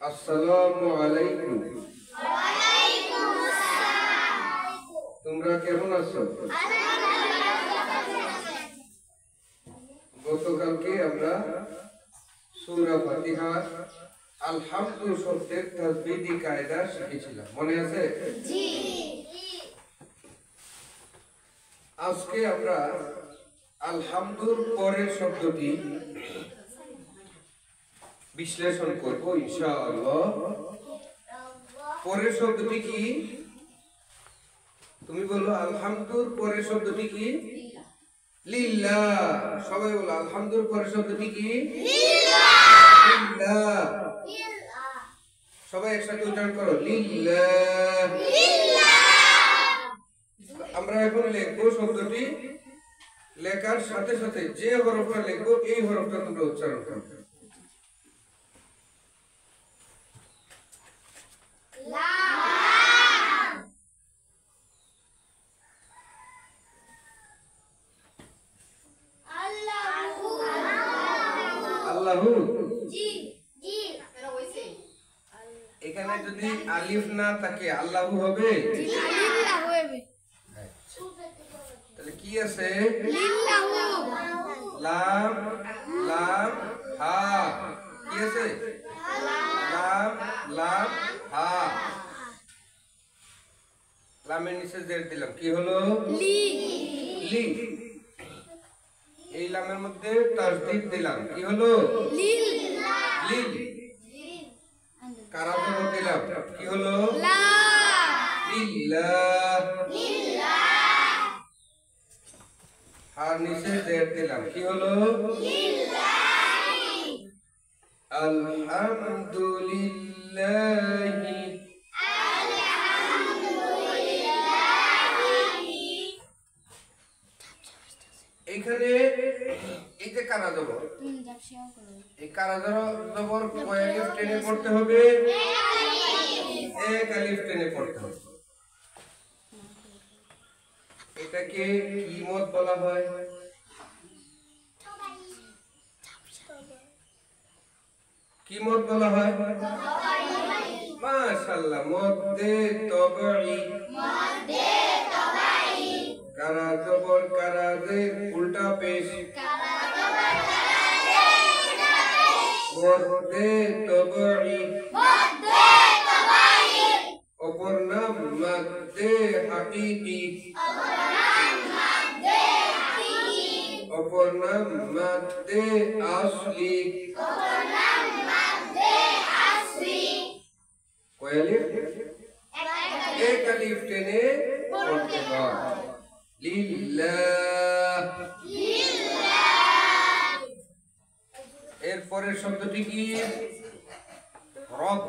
আসসালামু আলাইকুম। ওয়ালাইকুম আসসালাম। তোমরা কেমন আছো? গতকালকে আমরা সূরা ফাতিহা আলহামদু শব্দের তাজবিদি কায়দা শিখেছিলাম, মনে আছে? জি। আজকে আমরা আলহামদুর পরের শব্দটি বিশ্লেষণ করব ইনশাআল্লাহ। পরের শব্দটি কি? তুমি বলো আলহামদুর পরের শব্দটি কি? লিল্লাহ। সবাই বলো আলহামদুর পরের শব্দটি কি? লিল্লাহ। সবাই একসাথে উচ্চারণ করো, লিল্লাহ। আমরা এখন লিখবো শব্দটি, লেখার সাথে সাথে যে হরফটা লিখবো এই হরফটা তোমরা উচ্চারণ করবে। আল্লাহু। এখানে যদি আলিফ না থাকে আল্লাহু হবে? তাহলে কি আছে? লাম লাম হা। কি আছে? লাম লাম হা। লামের নিচে জের দিলাম, কি হলো? লি। লি। এই লামের মধ্যে তাসদীদ দিলাম, কি হলো? লিল। লিল। কারা জবর দিলাম, কি হলো? লা। লিল্লাহ। লিল্লাহ। আর নিচে জের দিলাম, কি হলো? লিল্লাহি। আলহামদুলিল্লাহি। এখানে এই যে কারা জবর, এই কারা জবর কয় আলিফ টেনে পড়তে হবে? এক আলিফ টেনে পড়তে হবে। এটাকে কি মদ বলা হয়? কি মদ বলা হয়? মাশাআল্লাহ, মদ্দে তবাই। মদ্দে তবাই। কারা জবর কারা জের উল্টা পেশ। কারা জবর কারা জের উল্টা পেশ। মদ্দে তবাই। মদ্দে তবাই। অপর নাম মদ্দে হাকিকি। অপর নাম মদ্দে হাকিকি। অপর নাম মদ্দে আসলি। অপর নাম মদ্দে আসলি। কয় আলিফ? এক আলিফ টেনে পড়তে হয়। লিল্লাহ। লিল্লাহ। এর পরের শব্দটি কি? রব।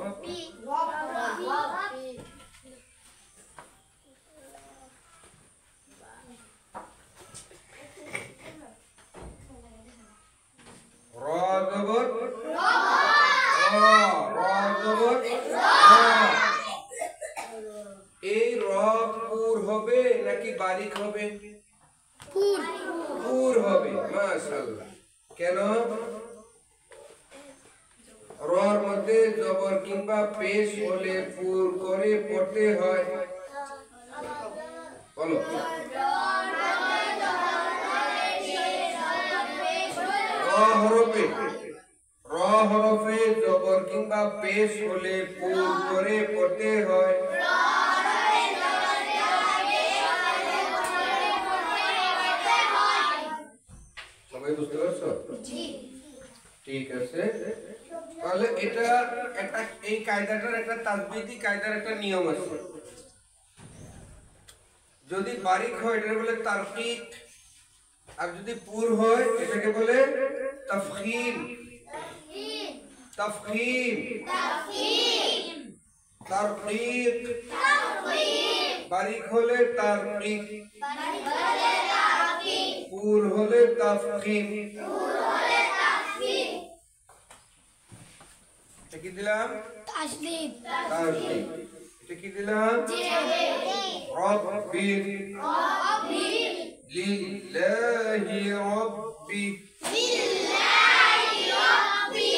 র জবর এই র পুর হবে নাকি বারিক হবে? পুর হবে। মাশাআল্লাহ। কেন? রর মধ্যে জবর কিংবা পেশ হলে পুর করে পড়তে হয়। বলো। র হরফে জবর কিংবা পেশ হলে পুর করে পড়তে হয়। সবাই বুঝতে পারছো? ঠিক আছে। তাহলে এটা একটা, এই কায়দাটার একটা তাজবিদি কায়দার একটা নিয়ম আছে। যদি বারিক হয় এটাকে বলে তারকিক, আর যদি পুর হয় এটাকে বলে তাফখীম। তাফখীম। তারকিক। বারিক হলে তারকিক, পুর হলে তাফখীম। এটা কি দিলাম? তাসদীদ। তাসদীদ। এটা কি দিলাম? রব্বি। লিল্লাহি রব্বি। লিল্লাহি রব্বি।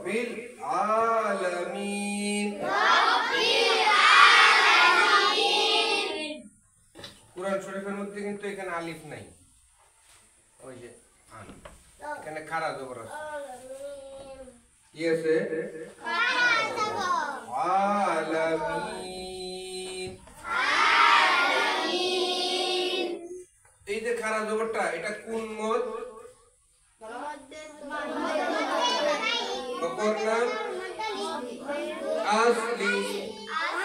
রব্বিল আলামিন। কুরআন শরীফের মধ্যে কিন্তু এখানে আলিফ নাই, ওই যে আন, এখানে খাড়া জবর আছে। কি আছে? আলামিন। এই যে খাড়া জবরটা, এটা কোন মদ? অপর নাম আসলি,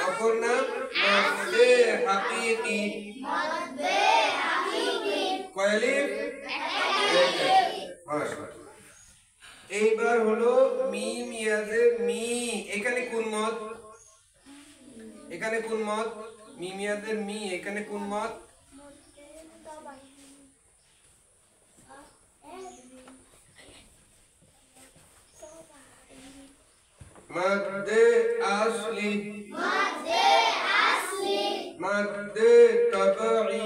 অপর নাম মদ্দে হাকিকি। কয় আলিফ? এইবার হলো মিম ইয়াজের মি, এখানে কোন মদ? এখানে কোন মদ? মিম ইয়াজের মি, এখানে কোন মদ? মদ্দে আসলি, মদ্দে তবঈ,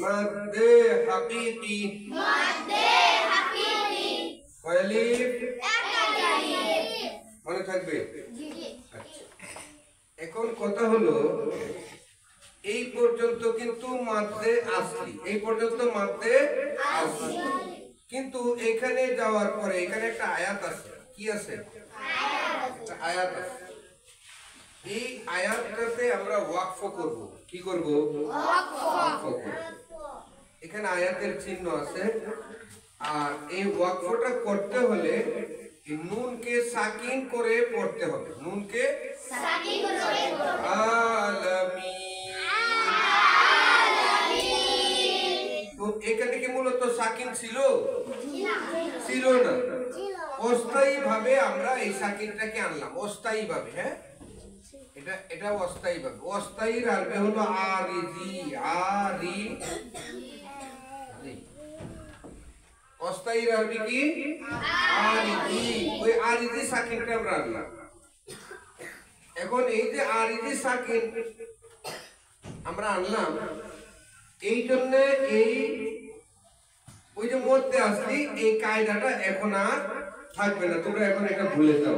মদ্দে হাকিকি। কয় আলিফ? মনে থাকবে? আচ্ছা, এখন কথা হলো এই পর্যন্ত কিন্তু মাদ্দে আসলি, এই পর্যন্ত মাদ্দে আসলি, কিন্তু এখানে যাওয়ার পরে এখানে একটা আয়াত আছে। কি আছে? একটা আয়াত আছে। এই আয়াতটাতে আমরা ওয়াকফ করব। কি করব? ওয়াকফ করব। এখানে আয়াতের চিহ্ন আছে, আর এই ওয়াকফটা করতে হলে নুনকে সাকিন করে পড়তে হবে। নুনকে সাকিন করে পড়তে হবে। আলামিন। তো এখানে কি মূলত সাকিন ছিল? ছিল না। অস্থায়ী ভাবে আমরা এই সাকিনটাকে আনলাম, অস্থায়ী ভাবে। হ্যাঁ, এটা অস্থায়ী ভাবে। অস্থায়ীর আরবি হলো আরিজি। অস্থায়ীর আরবি কি? আরিজি। ওই আরিজি সাকিনটা আমরা আনলাম। এখন এই যে আরিজি সাকিন আমরা আনলাম, এই জন্য এই ওই যে মধ্যে আসলি, এই কায়দাটা এখন আর থাকবে না। তোমরা এখন এটা ভুলে যাও।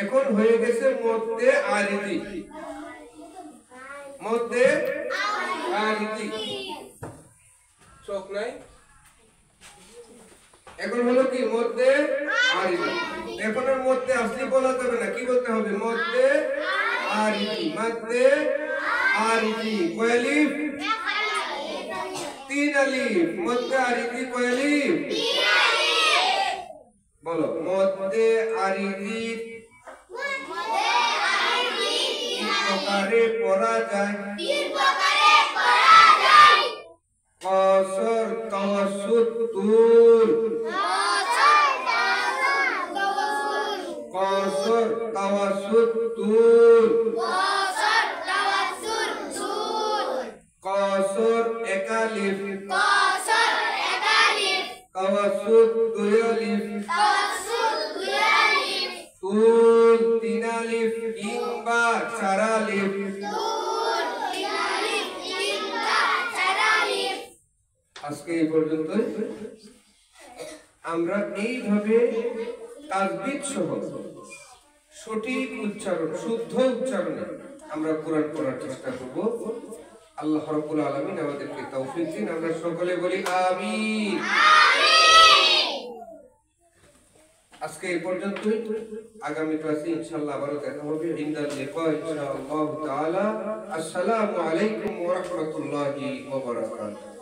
এখন হয়ে গেছে মধ্যে আরিজি, মধ্যে আরিজি। চোখ নাই? এখন হলো কি? মধ্যে আরিজি। এখন আর মধ্যে আসলি বলা যাবে না। কি বলতে হবে? মধ্যে আরিজি, মধ্যে আরিজি। কয় আলিফ? 3 আলিফ। মধ্যে আরিজি কয় আলিফ? 3 আলিফ। বলো, মধ্যে আরিজি প্রকারে পড়া যায়? 3 প্রকারে পড়া যায়। কসর, তাওয়াসসুত, তুল। কসর, তাওয়াসসুত, তুল। কসর এক আলিফ, তাওয়াসসুত 2 আলিফ, তুল 3 আলিফ কিংবা 4 আলিফ। আজকে এই পর্যন্ত। আমরা এইভাবে তাজবিদ সহ সঠিক উচ্চারণ, শুদ্ধ উচ্চারণে আমরা কোরআন পড়ার চেষ্টা করব। আল্লাহ রাব্বুল আলামিন আমাদেরকে তৌফিক দিন। আমরা সকলে বলি আমিন। আজকে এই পর্যন্তই। আগামী ক্লাসে ইনশাআল্লাহ আবারও দেখা হবে। ইনদাল লিকা ইনশাআল্লাহ তাআলা। আসসালামু আলাইকুম ওয়া রাহমাতুল্লাহি ওয়া বারাকাতুহু।